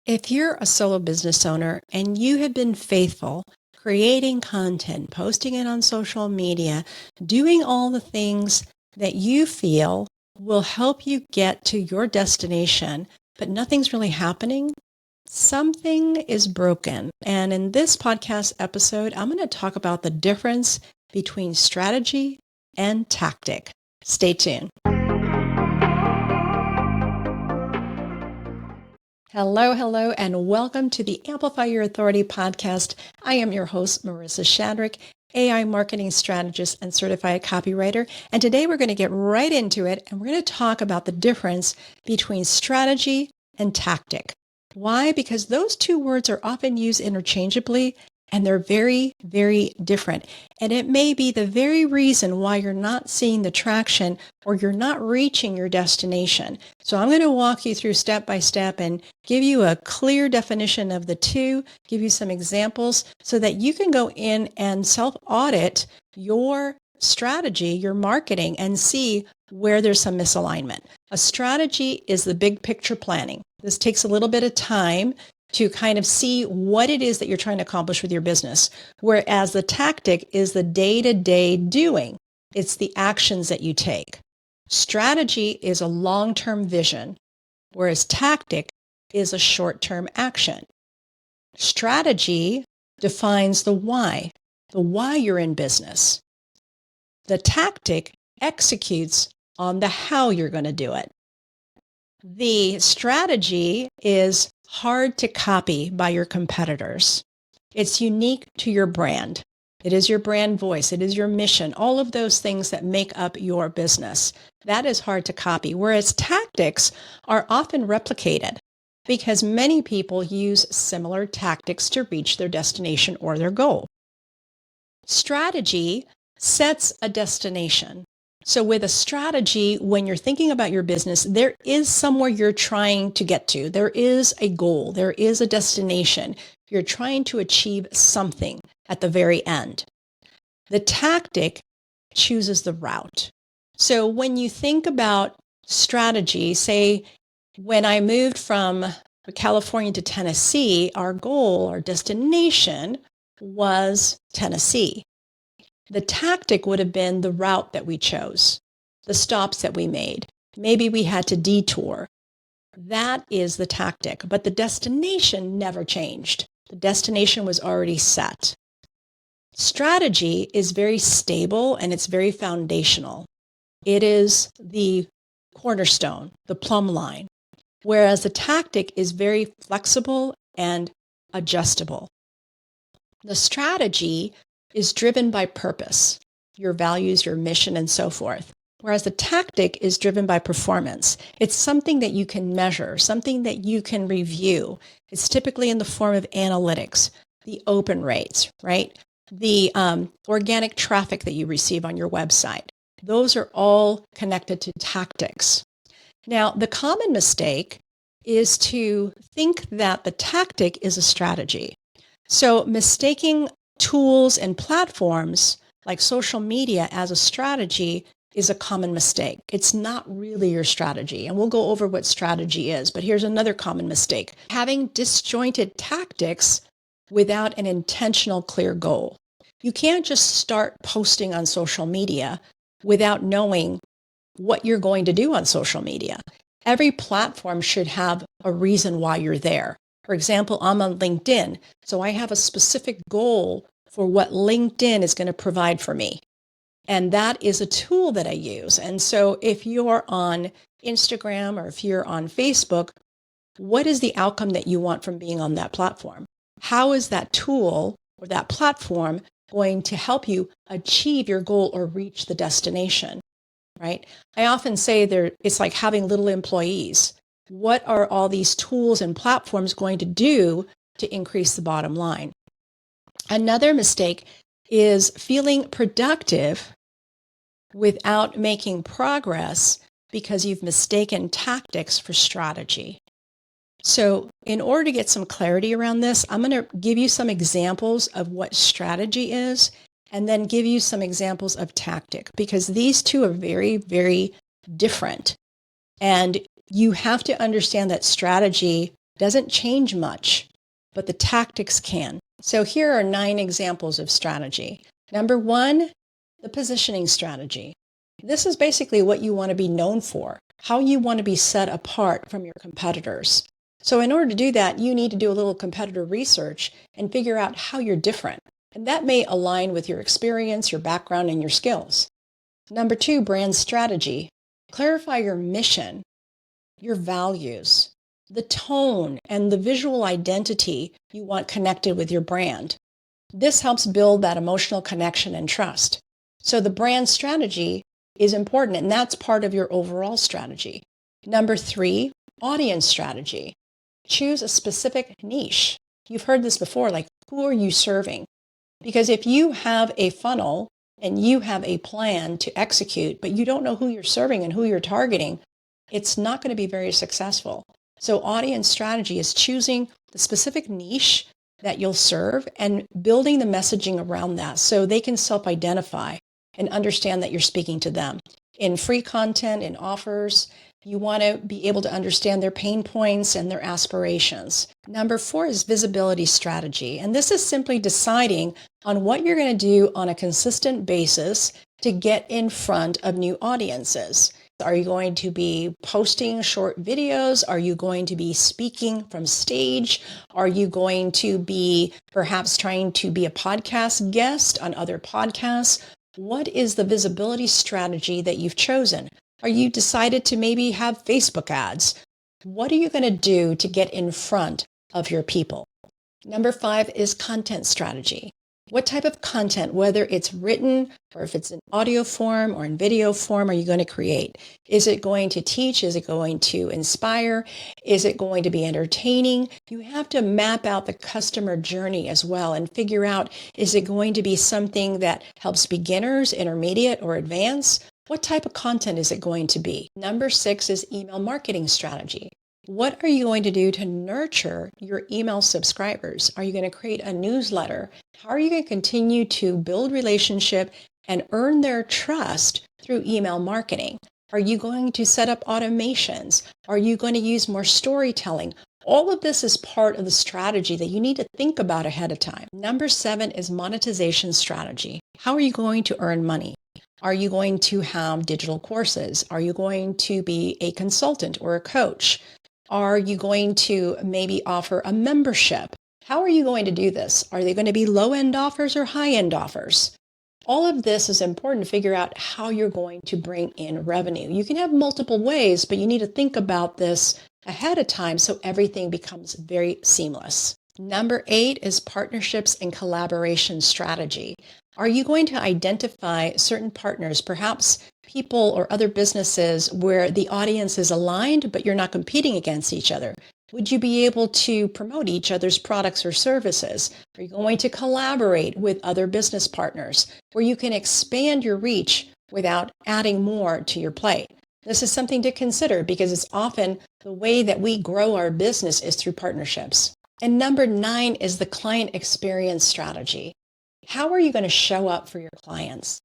If you're a solo business owner and you have been faithful, creating content, posting it on social media, doing all the things that you feel will help you get to your destination, but nothing's really happening, something is broken. And in this podcast episode, I'm going to talk about the difference between strategy and tactic. Stay tuned. Hello, and welcome to the Amplify Your Authority podcast. I am your host, Marisa Shadrick, AI marketing strategist and certified copywriter. And today we're going to get right into it, and we're going to talk about the difference between strategy and tactic. Why? Because those two words are often used interchangeably, and they're very, very different. And it may be the very reason why you're not seeing the traction or you're not reaching your destination. So I'm going to walk you through step by step and give you a clear definition of the two, give you some examples so that you can go in and self-audit your strategy, your marketing, and see where there's some misalignment. A strategy is the big picture planning. This takes a little bit of time to kind of see what it is that you're trying to accomplish with your business. Whereas the tactic is the day-to-day doing. It's the actions that you take. Strategy is a long-term vision, whereas tactic is a short-term action. Strategy defines the why you're in business. The tactic executes on the how you're going to do it. The strategy is hard to copy by your competitors. It's unique to your brand. It is your brand voice. It is your mission. All of those things that make up your business. That is hard to copy. Whereas tactics are often replicated because many people use similar tactics to reach their destination or their goal. Strategy sets a destination. So with a strategy, when you're thinking about your business, there is somewhere you're trying to get to. There is a goal. There is a destination. You're trying to achieve something at the very end. The tactic chooses the route. So when you think about strategy, say when I moved from California to Tennessee, our goal, our destination was Tennessee. The tactic would have been the route that we chose, the stops that we made. Maybe we had to detour. That is the tactic, but the destination never changed. The destination was already set. Strategy is very stable and it's very foundational. It is the cornerstone, the plumb line, whereas the tactic is very flexible and adjustable. The strategy is driven by purpose, your values, your mission, and so forth. Whereas the tactic is driven by performance. It's something that you can measure, something that you can review. It's typically in the form of analytics, the open rates, right? The organic traffic that you receive on your website. Those are all connected to tactics. Now, the common mistake is to think that the tactic is a strategy. So mistaking tools and platforms like social media as a strategy is a common mistake. It's not really your strategy. And we'll go over what strategy is. But here's another common mistake. Having disjointed tactics without an intentional, clear goal. You can't just start posting on social media without knowing what you're going to do on social media. Every platform should have a reason why you're there. For example, I'm on LinkedIn, so I have a specific goal for what LinkedIn is going to provide for me. And that is a tool that I use. And so if you're on Instagram or if you're on Facebook, what is the outcome that you want from being on that platform? How is that tool or that platform going to help you achieve your goal or reach the destination, right? I often say it's like having little employees. What are all these tools and platforms going to do to increase the bottom line? Another mistake is feeling productive without making progress because you've mistaken tactics for strategy. So in order to get some clarity around this, I'm going to give you some examples of what strategy is and then give you some examples of tactic, because these two are very, very different. And you have to understand that strategy doesn't change much, but the tactics can. So here are 9 examples of strategy. Number 1, the positioning strategy. This is basically what you want to be known for, how you want to be set apart from your competitors. So in order to do that, you need to do a little competitor research and figure out how you're different. And that may align with your experience, your background, and your skills. Number 2, brand strategy. Clarify your mission, your values, the tone, and the visual identity you want connected with your brand. This helps build that emotional connection and trust. So the brand strategy is important, and that's part of your overall strategy. Number 3, audience strategy. Choose a specific niche. You've heard this before, like who are you serving? Because if you have a funnel and you have a plan to execute, but you don't know who you're serving and who you're targeting, it's not going to be very successful. So audience strategy is choosing the specific niche that you'll serve and building the messaging around that so they can self-identify and understand that you're speaking to them. In free content, in offers, you want to be able to understand their pain points and their aspirations. Number 4 is visibility strategy. And this is simply deciding on what you're going to do on a consistent basis to get in front of new audiences. Are you going to be posting short videos? Are you going to be speaking from stage? Are you going to be perhaps trying to be a podcast guest on other podcasts? What is the visibility strategy that you've chosen? Are you decided to maybe have Facebook ads? What are you going to do to get in front of your people? Number 5 is content strategy. What type of content, whether it's written or if it's in audio form or in video form, are you going to create? Is it going to teach? Is it going to inspire? Is it going to be entertaining? You have to map out the customer journey as well and figure out, is it going to be something that helps beginners, intermediate, or advanced? What type of content is it going to be? Number 6 is email marketing strategy. What are you going to do to nurture your email subscribers? Are you going to create a newsletter? How are you going to continue to build relationship and earn their trust through email marketing? Are you going to set up automations? Are you going to use more storytelling? All of this is part of the strategy that you need to think about ahead of time. Number 7 is monetization strategy. How are you going to earn money? Are you going to have digital courses? Are you going to be a consultant or a coach? Are you going to maybe offer a membership? How are you going to do this? Are they going to be low-end offers or high-end offers? All of this is important to figure out how you're going to bring in revenue. You can have multiple ways, but you need to think about this ahead of time so everything becomes very seamless. Number 8 is partnerships and collaboration strategy. Are you going to identify certain partners, perhaps people or other businesses where the audience is aligned, but you're not competing against each other? Would you be able to promote each other's products or services? Are you going to collaborate with other business partners where you can expand your reach without adding more to your plate? This is something to consider because it's often the way that we grow our business is through partnerships. And number 9 is the client experience strategy. How are you going to show up for your clients?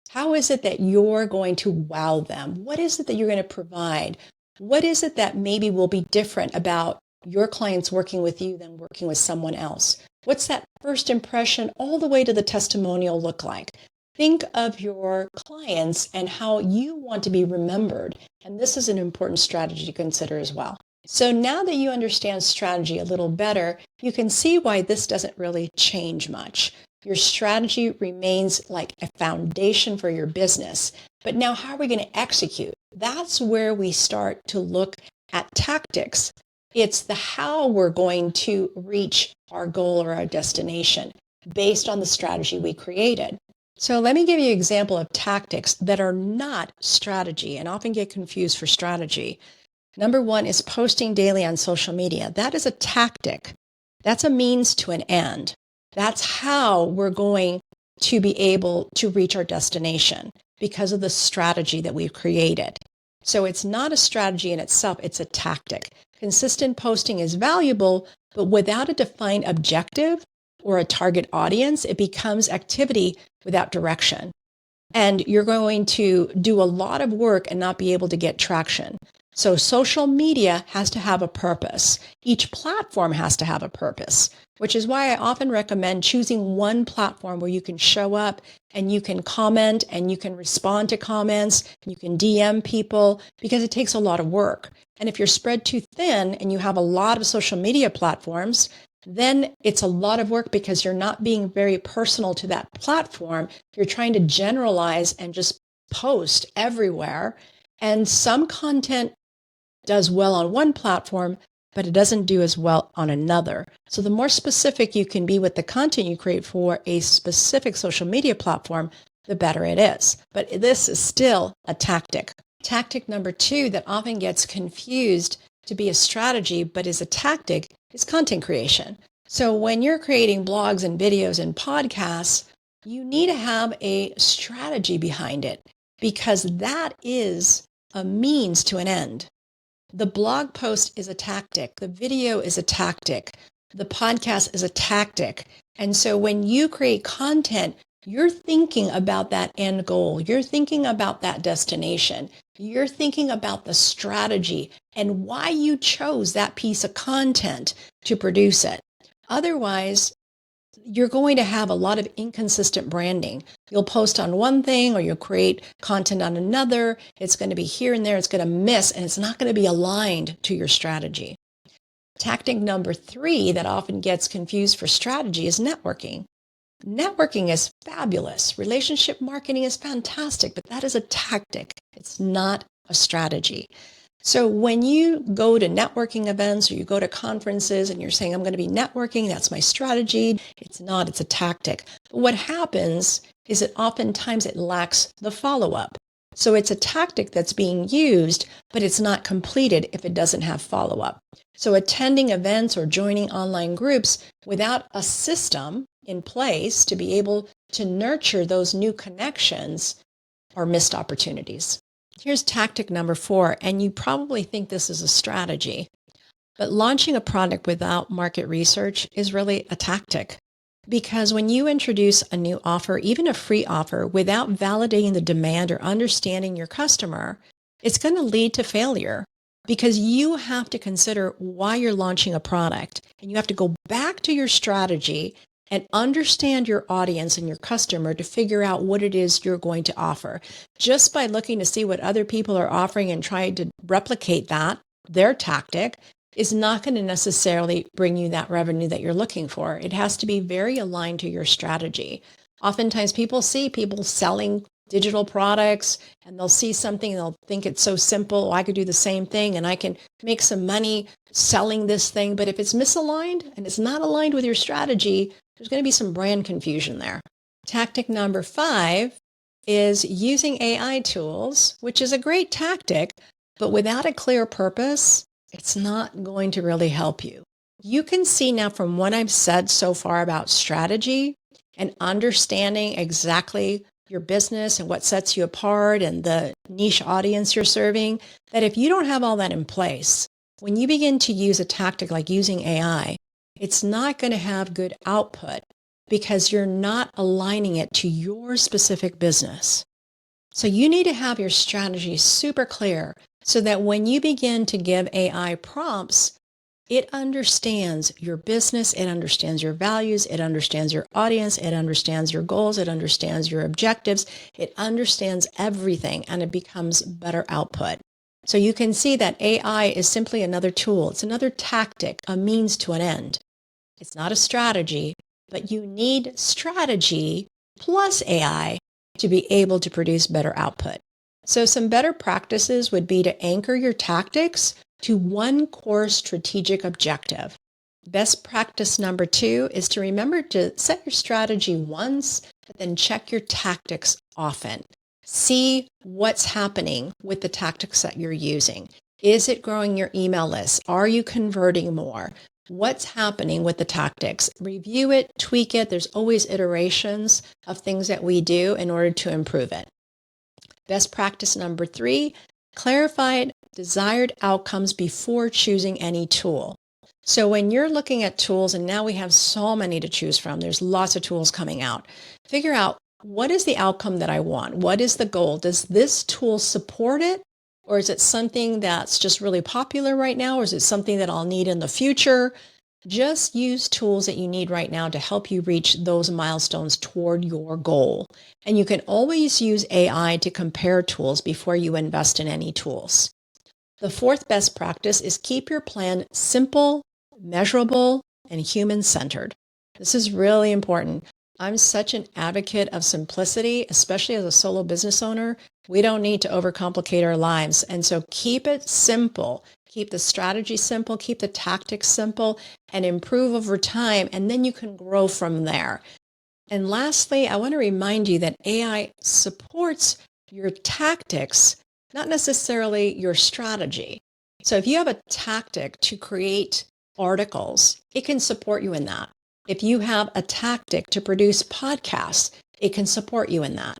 How is it that you're going to wow them? What is it that you're going to provide? What is it that maybe will be different about your clients working with you than working with someone else? What's that first impression all the way to the testimonial look like? Think of your clients and how you want to be remembered. And this is an important strategy to consider as well. So now that you understand strategy a little better, you can see why this doesn't really change much. Your strategy remains like a foundation for your business. But now how are we going to execute? That's where we start to look at tactics. It's the how we're going to reach our goal or our destination based on the strategy we created. So let me give you an example of tactics that are not strategy and often get confused for strategy. Number 1 is posting daily on social media. That is a tactic. That's a means to an end. That's how we're going to be able to reach our destination because of the strategy that we've created. So it's not a strategy in itself, it's a tactic. Consistent posting is valuable, but without a defined objective or a target audience, it becomes activity without direction. And you're going to do a lot of work and not be able to get traction. So social media has to have a purpose. Each platform has to have a purpose, which is why I often recommend choosing one platform where you can show up and you can comment and you can respond to comments, you can DM people, because it takes a lot of work. And if you're spread too thin and you have a lot of social media platforms, then it's a lot of work because you're not being very personal to that platform. You're trying to generalize and just post everywhere. And some content does well on one platform, but it doesn't do as well on another. So the more specific you can be with the content you create for a specific social media platform, the better it is. But this is still a tactic. Tactic number 2 that often gets confused to be a strategy, but is a tactic, is content creation. So when you're creating blogs and videos and podcasts, you need to have a strategy behind it, because that is a means to an end. The blog post is a tactic. The video is a tactic. The podcast is a tactic. And so when you create content, you're thinking about that end goal. You're thinking about that destination. You're thinking about the strategy and why you chose that piece of content to produce it. Otherwise, you're going to have a lot of inconsistent branding. You'll post on one thing or you'll create content on another. It's going to be here and there. It's going to miss, and it's not going to be aligned to your strategy. Tactic number 3 that often gets confused for strategy is networking. Networking is fabulous. Relationship marketing is fantastic, but that is a tactic. It's not a strategy. So when you go to networking events or you go to conferences and you're saying, I'm going to be networking, that's my strategy. It's not, it's a tactic. But what happens is that oftentimes it lacks the follow-up. So it's a tactic that's being used, but it's not completed if it doesn't have follow-up. So attending events or joining online groups without a system in place to be able to nurture those new connections are missed opportunities. Here's tactic number 4, and you probably think this is a strategy, but launching a product without market research is really a tactic. Because when you introduce a new offer, even a free offer, without validating the demand or understanding your customer, it's going to lead to failure, because you have to consider why you're launching a product, and you have to go back to your strategy and understand your audience and your customer to figure out what it is you're going to offer. Just by looking to see what other people are offering and trying to replicate that, their tactic, is not going to necessarily bring you that revenue that you're looking for. It has to be very aligned to your strategy. Oftentimes people see people selling digital products and they'll see something and they'll think it's so simple. Oh, I could do the same thing and I can make some money selling this thing. But if it's misaligned and it's not aligned with your strategy, there's going to be some brand confusion there. Tactic number 5 is using AI tools, which is a great tactic, but without a clear purpose, it's not going to really help you. You can see now from what I've said so far about strategy and understanding exactly your business and what sets you apart and the niche audience you're serving, that if you don't have all that in place, when you begin to use a tactic like using AI, it's not going to have good output because you're not aligning it to your specific business. So you need to have your strategy super clear so that when you begin to give AI prompts, it understands your business, it understands your values, it understands your audience, it understands your goals, it understands your objectives, it understands everything, and it becomes better output. So you can see that AI is simply another tool. It's another tactic, a means to an end. It's not a strategy, but you need strategy plus AI to be able to produce better output. So some better practices would be to anchor your tactics to one core strategic objective. Best practice number 2 is to remember to set your strategy once, but then check your tactics often. See what's happening with the tactics that you're using. Is it growing your email list? Are you converting more? What's happening with the tactics? Review it, tweak it. There's always iterations of things that we do in order to improve it. Best practice number 3, clarify desired outcomes before choosing any tool. So when you're looking at tools, and now we have so many to choose from, there's lots of tools coming out, figure out what is the outcome that I want? What is the goal? Does this tool support it? Or is it something that's just really popular right now? Or is it something that I'll need in the future? Just use tools that you need right now to help you reach those milestones toward your goal. And you can always use AI to compare tools before you invest in any tools. The fourth best practice is keep your plan simple, measurable, and human-centered. This is really important. I'm such an advocate of simplicity, especially as a solo business owner. We don't need to overcomplicate our lives. And so keep it simple. Keep the strategy simple, keep the tactics simple, and improve over time. And then you can grow from there. And lastly, I want to remind you that AI supports your tactics, not necessarily your strategy. So if you have a tactic to create articles, it can support you in that. If you have a tactic to produce podcasts, it can support you in that.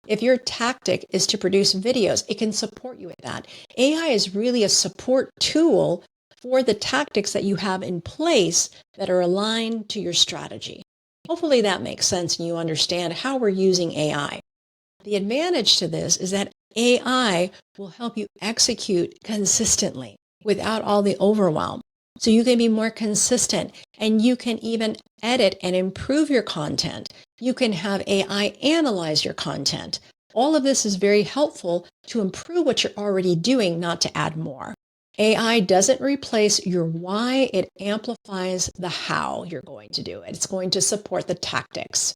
If your tactic is to produce videos, it can support you with that. AI is really a support tool for the tactics that you have in place that are aligned to your strategy. Hopefully that makes sense and you understand how we're using AI. The advantage to this is that AI will help you execute consistently without all the overwhelm. So you can be more consistent and you can even edit and improve your content. You can have AI analyze your content. All of this is very helpful to improve what you're already doing, not to add more. AI doesn't replace your why, it amplifies the how you're going to do it. It's going to support the tactics.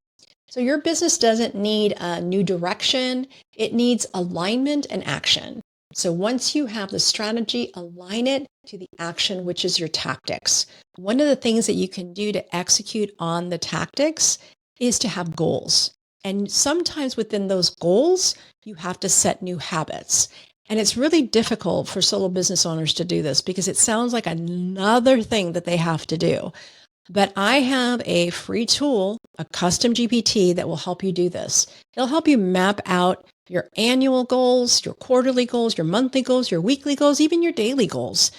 So your business doesn't need a new direction, it needs alignment and action. So once you have the strategy, align it to the action, which is your tactics. One of the things that you can do to execute on the tactics is to have goals. And sometimes within those goals, you have to set new habits. And it's really difficult for solo business owners to do this because it sounds like another thing that they have to do. But I have a free tool, a custom GPT that will help you do this. It'll help you map out your annual goals, your quarterly goals, your monthly goals, your weekly goals, even your daily goals.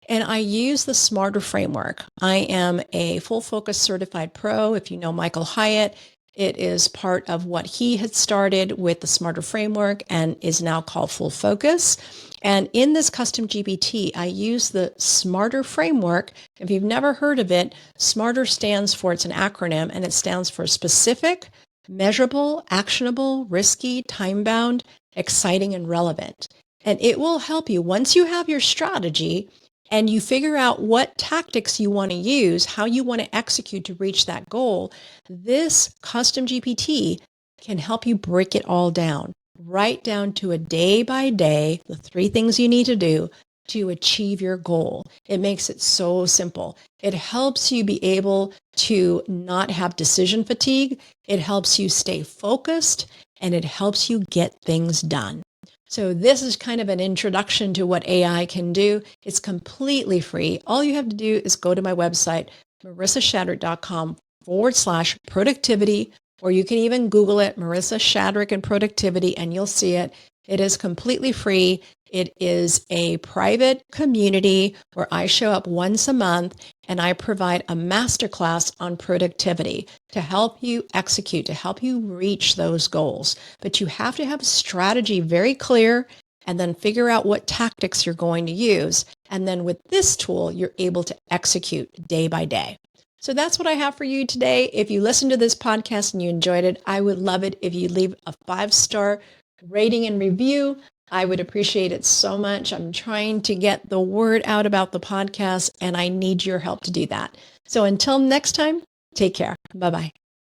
And I use the SMARTER framework. I am a full focus certified pro. If you know Michael Hyatt, it is part of what he had started with the SMARTER framework and is now called Full Focus. And in this custom GPT, I use the SMARTER framework. If you've never heard of it, SMARTER stands for, it's an acronym, and it stands for specific, measurable, actionable, risky, time-bound, exciting, and relevant. And it will help you once you have your strategy and you figure out what tactics you want to use, how you want to execute to reach that goal. This custom GPT can help you break it all down, right down to a day by day, the 3 things you need to do to achieve your goal. It makes it so simple. It helps you be able to not have decision fatigue. It helps you stay focused and it helps you get things done. So this is kind of an introduction to what AI can do. It's completely free. All you have to do is go to my website, marisashadrick.com/productivity, or you can even Google it, Marisa Shadrick and productivity, and you'll see it. It is completely free. It is a private community where I show up once a month and I provide a masterclass on productivity to help you execute, to help you reach those goals. But you have to have a strategy very clear and then figure out what tactics you're going to use. And then with this tool, you're able to execute day by day. So that's what I have for you today. If you listened to this podcast and you enjoyed it, I would love it if you leave a 5-star rating and review. I would appreciate it so much. I'm trying to get the word out about the podcast and I need your help to do that. So until next time, take care. Bye-bye.